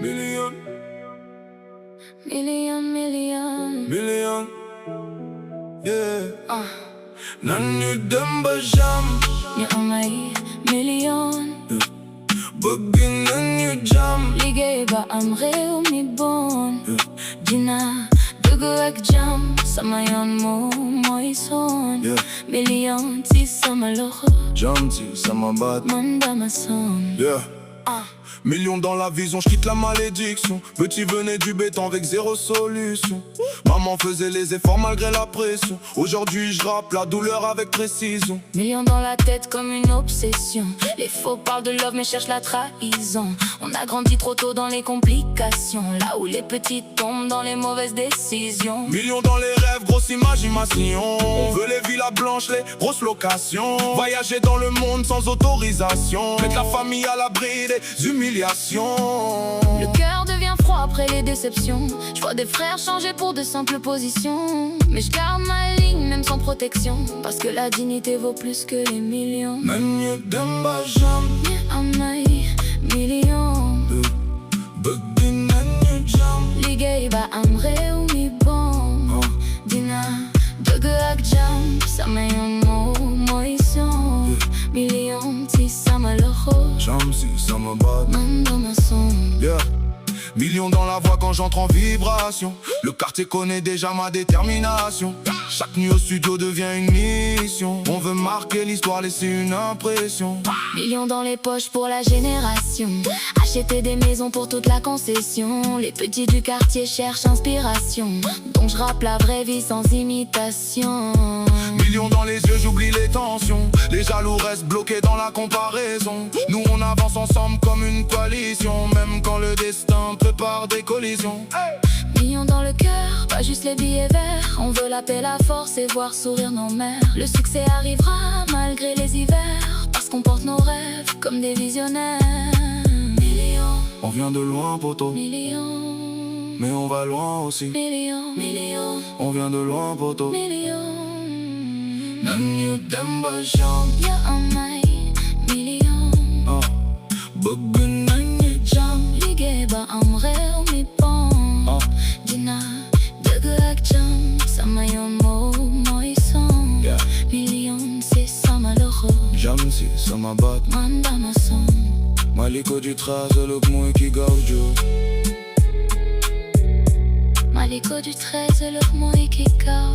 million, million, million, yeah. Nan ñu dem ba jàmm, ñu am ay million. bëgg nañu jàmm, liggéey ba am réew mi bon. dina dugg ak jàmm, sama yoon mooy son. million ci sama loxo, jàmm ci sama baat, man dama son. Millions dans la vision, je quitte la malédiction. Petit venait du béton avec zéro solution. Maman faisait les efforts malgré la pression. Aujourd'hui je rappe la douleur avec précision. Millions dans la tête comme une obsession. Les faux parlent de love mais cherchent la trahison. On a grandi trop tôt dans les complications, là où les petits tombent dans les mauvaises décisions. Millions dans les rêves, grosse imagination. On veut les villas blanches, les grosses locations. Voyager dans le monde sans autorisation. Mettre la famille à l'abri des humiliations. Le cœur devient froid après les déceptions. Je vois des frères changer pour de simples positions. Mais je garde ma ligne même sans protection, parce que la dignité vaut plus que les millions. Nan ñu dem ba jàmm, ñu am ay millions. bëgg nañu jàmm, liggéey ba am réew mi bon. dina dëgg ak jàmm, sama yoon mooy son. million ci sama loxo, jàmm ci sama baat, man dama son. Millions dans la voix quand j'entre en vibration. Le quartier connaît déjà ma détermination. Chaque nuit au studio devient une mission. On veut marquer l'histoire, laisser une impression. Millions dans les poches pour la génération. Acheter des maisons pour toute la concession. Les petits du quartier cherchent inspiration, donc je rappe la vraie vie sans imitation. Millions dans les yeux, j'oublie les tensions. Les jaloux restent bloqués dans la comparaison. Nous on avance ensemble comme une coalition, même quand le destin prépare des collisions. Millions dans le cœur, pas juste les billets verts. On veut la paix, la force et voir sourire nos mères. Le succès arrivera malgré les hivers, parce qu'on porte nos rêves comme des visionnaires. Millions, On vient de loin poto, millions, mais on va loin aussi. millions, millions, On vient de loin poto. millions. Nan ñu dem ba jàmm, ñu am ay millions. bëgg nañu jàmm, liggéey ba am réew mi bon. dina dëgg ak jàmm, sama yoon mooy son. million ci sama loxo, jàmm ci sama baat. man dama son. Maliko du Trazeluk mooy ki gaaw jóg. Maliko du 13 le mooy ki kaw.